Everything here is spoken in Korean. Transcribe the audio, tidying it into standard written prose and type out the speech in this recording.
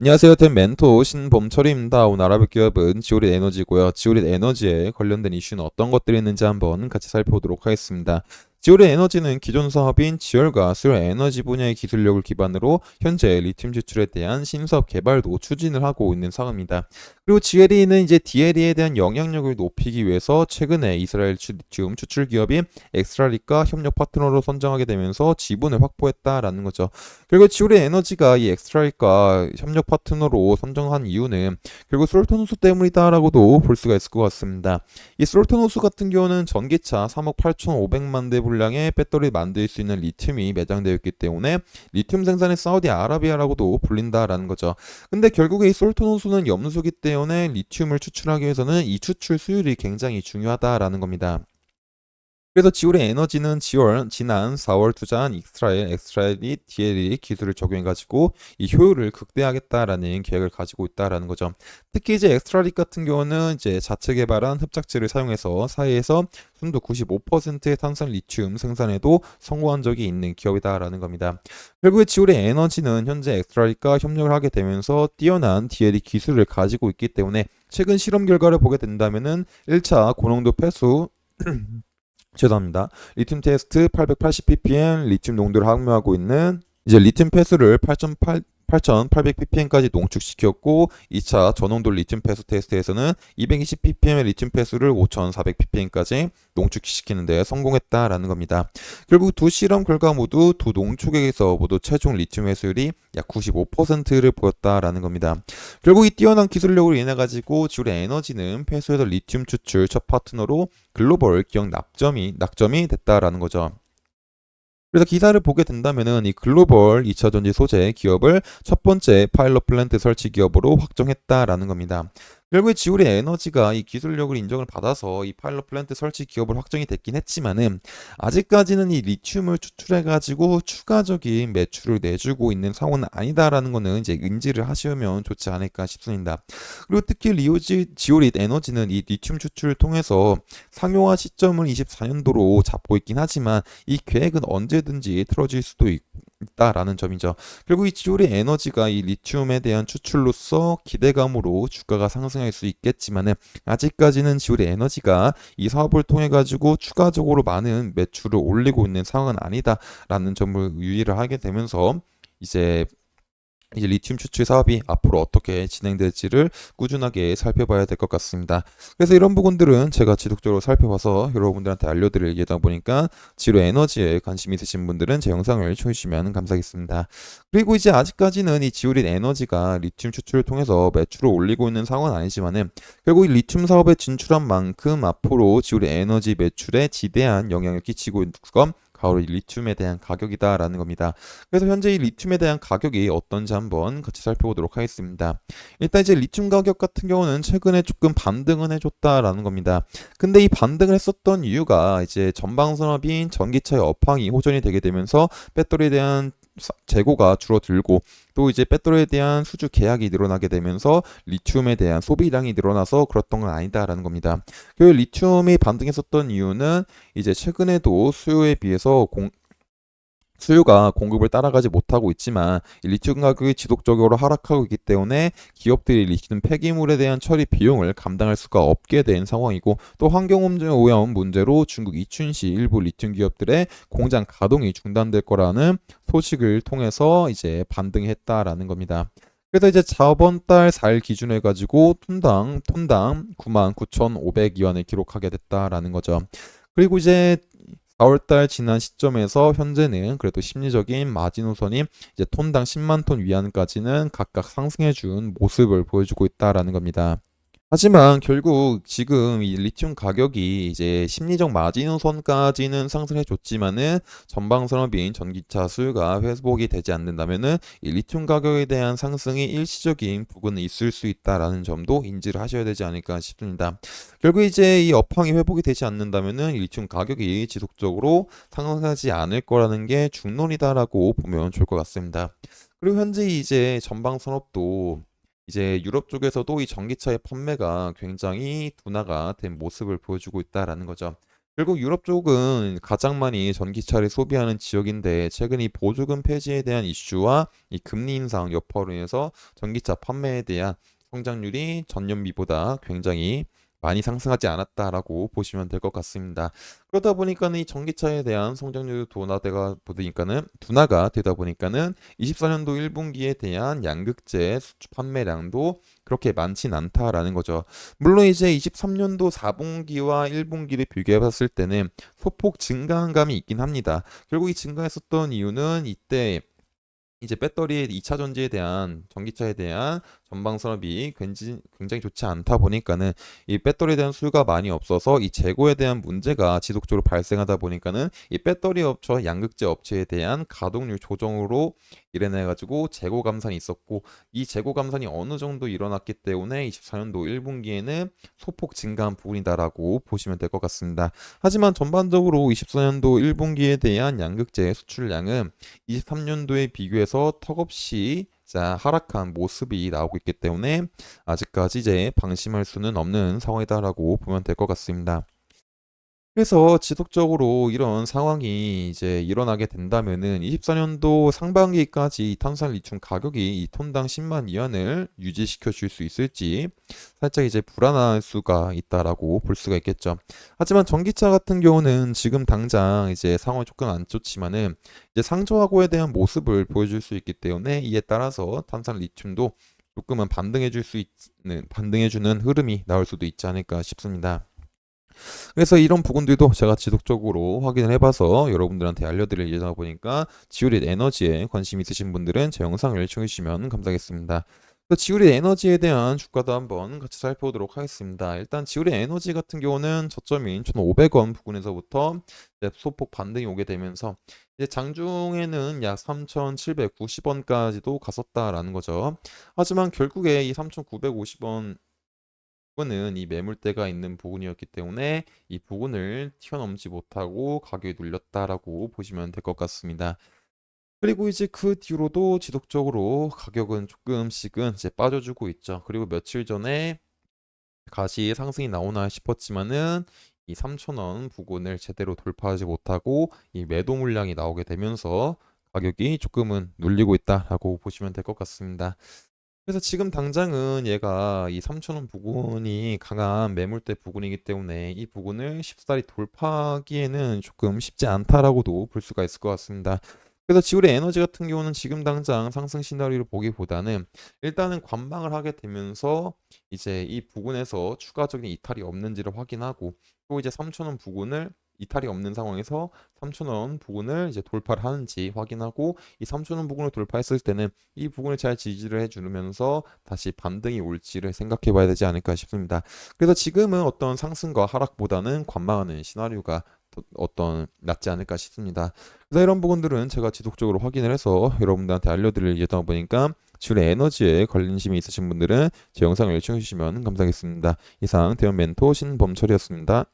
안녕하세요. 된 멘토 신범철입니다. 오늘 알아볼 기업은 지오릿 에너지고요. 지오릿 에너지에 관련된 이슈는 어떤 것들이 있는지 한번 같이 살펴보도록 하겠습니다. 지오릿 에너지는 기존 사업인 지열과 수열 에너지 분야의 기술력을 기반으로 현재 리튬 추출에 대한 신사업 개발도 추진을 하고 있는 상황입니다. 그리고 GLE는 이제 DLE에 대한 영향력을 높이기 위해서 최근에 이스라엘 리튬 추출 기업인 엑스트라릭과 협력 파트너로 선정하게 되면서 지분을 확보했다라는 거죠. 그리고 지오릿 에너지가 이 엑스트라릭과 협력 파트너로 선정한 이유는 결국 솔톤 호수 때문이다라고도 볼 수가 있을 것 같습니다. 이 솔톤 호수 같은 경우는 전기차 3억 8,500만 대 분량의 배터리 만들 수 있는 리튬이 매장되어 있기 때문에 리튬 생산의 사우디아라비아라고도 불린다라는 거죠. 근데 결국에 이 솔톤 호수는 염수기 때문에 리튬을 추출하기 위해서는 이 추출 수율이 굉장히 중요하다라는 겁니다. 그래서 지올의 에너지는 지난 4월 투자한 엑스트라일이 DLE 기술을 적용해가지고 이 효율을 극대화하겠다라는 계획을 가지고 있다라는 거죠. 특히 이제 엑스트라릭 같은 경우는 이제 자체 개발한 흡착제를 사용해서 사이에서 순도 95%의 탄산 리튬 생산에도 성공한 적이 있는 기업이다라는 겁니다. 결국에 지올의 에너지는 현재 엑스트라릭과 협력을 하게 되면서 뛰어난 DLE 기술을 가지고 있기 때문에 최근 실험 결과를 보게 된다면은 1차 고농도 폐수 죄송합니다. 리튬 테스트 880ppm 리튬 농도를 함유하고 있는 이제 리튬 폐수를 8,800ppm까지 농축시켰고 2차 저농도 리튬 폐수 테스트에서는 220ppm의 리튬 폐수를 5,400ppm까지 농축시키는 데 성공했다라는 겁니다. 결국 두 실험 결과 모두 두 농축액에서 모두 최종 리튬 회수율이 약 95%를 보였다라는 겁니다. 결국 이 뛰어난 기술력으로 인해 가지고 지올의 에너지는 폐수에서 리튬 추출 첫 파트너로 글로벌 기업 낙점이 됐다라는 거죠. 그래서 기사를 보게 된다면은 이 글로벌 2차 전지 소재 기업을 첫 번째 파일럿 플랜트 설치 기업으로 확정했다라는 겁니다. 결국에 지올의 에너지가 이 기술력을 인정을 받아서 이 파일럿 플랜트 설치 기업을 확정이 됐긴 했지만은 아직까지는 이 리튬을 추출해 가지고 추가적인 매출을 내주고 있는 상황은 아니다라는 거는 이제 인지를 하시면 좋지 않을까 싶습니다. 그리고 특히 지올릿 에너지는 이 리튬 추출을 통해서 상용화 시점을 24년도로 잡고 있긴 하지만 이 계획은 언제든지 틀어질 수도 있다라는 점이죠. 결국 이 지올의 에너지가 이 리튬에 대한 추출로서 기대감으로 주가가 상승할 수 있겠지만은 아직까지는 지올의 에너지가 이 사업을 통해 가지고 추가적으로 많은 매출을 올리고 있는 상황은 아니다라는 점을 유의를 하게 되면서 이제 리튬 추출 사업이 앞으로 어떻게 진행될지를 꾸준하게 살펴봐야 될 것 같습니다. 그래서 이런 부분들은 제가 지속적으로 살펴봐서 여러분들한테 알려드릴 예정이다 보니까 지로 에너지에 관심 있으신 분들은 제 영상을 చూ시면 감사하겠습니다. 그리고 이제 아직까지는 이 지오릿 에너지가 리튬 추출을 통해서 매출을 올리고 있는 상황은 아니지만은 결국 이 리튬 사업에 진출한 만큼 앞으로 지오릿 에너지 매출에 지대한 영향을 끼치고 있는 건 바로 이 리튬에 대한 가격이다라는 겁니다. 그래서 현재 이 리튬에 대한 가격이 어떤지 한번 같이 살펴보도록 하겠습니다. 일단 이제 리튬 가격 같은 경우는 최근에 조금 반등은 해줬다라는 겁니다. 근데 이 반등을 했었던 이유가 이제 전방 산업인 전기차의 업황이 호전이 되게 되면서 배터리에 대한 재고가 줄어들고 또 이제 배터리에 대한 수주 계약이 늘어나게 되면서 리튬에 대한 소비량이 늘어나서 그랬던 건 아니다라는 겁니다. 그 리튬이 반등했었던 이유는 이제 최근에도 수요에 비해서 수요가 공급을 따라가지 못하고 있지만 이 리튬 가격이 지속적으로 하락하고 있기 때문에 기업들이 리튬 폐기물에 대한 처리 비용을 감당할 수가 없게 된 상황이고 또 환경오염 문제로 중국 이춘시 일부 리튬 기업들의 공장 가동이 중단될 거라는 소식을 통해서 이제 반등했다라는 겁니다. 그래서 이제 저번 달 4일 기준으로 해가지고 톤당 99,500위안을 기록하게 됐다라는 거죠. 그리고 이제 4월달 지난 시점에서 현재는 그래도 심리적인 마지노선이 이제 톤당 10만 톤 위안까지는 각각 상승해준 모습을 보여주고 있다라는 겁니다. 하지만 결국 지금 이 리튬 가격이 이제 심리적 마지노선까지는 상승해 줬지만은 전방 산업인 전기차 수요가 회복이 되지 않는다면은 이 리튬 가격에 대한 상승이 일시적인 부분은 있을 수 있다라는 점도 인지를 하셔야 되지 않을까 싶습니다. 결국 이제 이 업황이 회복이 되지 않는다면은 이 리튬 가격이 지속적으로 상승하지 않을 거라는 게 중론이다라고 보면 좋을 것 같습니다. 그리고 현재 이제 전방 산업도 이제 유럽 쪽에서도 이 전기차의 판매가 굉장히 둔화가 된 모습을 보여주고 있다라는 거죠. 결국 유럽 쪽은 가장 많이 전기차를 소비하는 지역인데 최근 이 보조금 폐지에 대한 이슈와 이 금리 인상 여파로 인해서 전기차 판매에 대한 성장률이 전년비보다 굉장히 많이 상승하지 않았다라고 보시면 될 것 같습니다. 그러다 보니까는 이 전기차에 대한 성장률 둔화가 되다 보니까는 24년도 1분기에 대한 양극재 수주 판매량도 그렇게 많진 않다라는 거죠. 물론 이제 23년도 4분기와 1분기를 비교해 봤을 때는 소폭 증가한 감이 있긴 합니다. 결국 이 증가했었던 이유는 이때 이제 배터리 2차 전지에 대한 전기차에 대한 전방 산업이 굉장히 좋지 않다 보니까는 이 배터리에 대한 수요가 많이 없어서 이 재고에 대한 문제가 지속적으로 발생하다 보니까는 이 배터리 업체, 양극재 업체에 대한 가동률 조정으로 일어나 가지고 재고 감산이 있었고 이 재고 감산이 어느 정도 일어났기 때문에 24년도 1분기에는 소폭 증가한 부분이다라고 보시면 될 것 같습니다. 하지만 전반적으로 24년도 1분기에 대한 양극재 수출량은 23년도에 비교해서 턱없이 하락한 모습이 나오고 있기 때문에 아직까지 이제 방심할 수는 없는 상황이다라고 보면 될 것 같습니다. 그래서 지속적으로 이런 상황이 이제 일어나게 된다면은 24년도 상반기까지 이 탄산 리튬 가격이 이 톤당 10만 위안을 유지시켜 줄 수 있을지 살짝 이제 불안할 수가 있다라고 볼 수가 있겠죠. 하지만 전기차 같은 경우는 지금 당장 이제 상황이 조금 안 좋지만은 이제 상저하고에 대한 모습을 보여줄 수 있기 때문에 이에 따라서 탄산 리튬도 조금은 반등해주는 흐름이 나올 수도 있지 않을까 싶습니다. 그래서 이런 부분들도 제가 지속적으로 확인을 해봐서 여러분들한테 알려드릴 예정이다 보니까 지오릿 에너지에 관심 있으신 분들은 제 영상을 시청해주시면 감사하겠습니다. 지오릿 에너지에 대한 주가도 한번 같이 살펴보도록 하겠습니다. 일단 지오릿 에너지 같은 경우는 저점인 1,500원 부근에서부터 소폭 반등이 오게 되면서 이제 장중에는 약 3,790원까지도 갔었다라는 거죠. 하지만 결국에 이 3,950원 부분은 이 매물대가 있는 부분이었기 때문에 이 부분을 튀어넘지 못하고 가격이 눌렸다라고 보시면 될 것 같습니다. 그리고 이제 그 뒤로도 지속적으로 가격은 조금씩은 이제 빠져주고 있죠. 그리고 며칠 전에 다시 상승이 나오나 싶었지만은 이 3,000원 부근을 제대로 돌파하지 못하고 이 매도 물량이 나오게 되면서 가격이 조금은 눌리고 있다라고 보시면 될 것 같습니다. 그래서 지금 당장은 얘가 이 3,000원 부근이 강한 매물대 부근이기 때문에 이 부근을 쉽사리 돌파하기에는 조금 쉽지 않다라고도 볼 수가 있을 것 같습니다. 그래서 지울의 에너지 같은 경우는 지금 당장 상승 시나리오를 보기보다는 일단은 관망을 하게 되면서 이제 이 부근에서 추가적인 이탈이 없는지를 확인하고 또 이제 3,000원 부근을 이탈이 없는 상황에서 3,000원 부근을 이제 돌파를 하는지 확인하고 이 3,000원 부근을 돌파했을 때는 이 부분을 잘 지지를 해주면서 다시 반등이 올지를 생각해 봐야 되지 않을까 싶습니다. 그래서 지금은 어떤 상승과 하락보다는 관망하는 시나리오가 어떤 낫지 않을까 싶습니다. 그래서 이런 부분들은 제가 지속적으로 확인을 해서 여러분들한테 알려드릴 예정이다 보니까 지울의 에너지에 관심이 있으신 분들은 제 영상을 시청해 주시면 감사하겠습니다. 이상 대형 멘토 신범철이었습니다.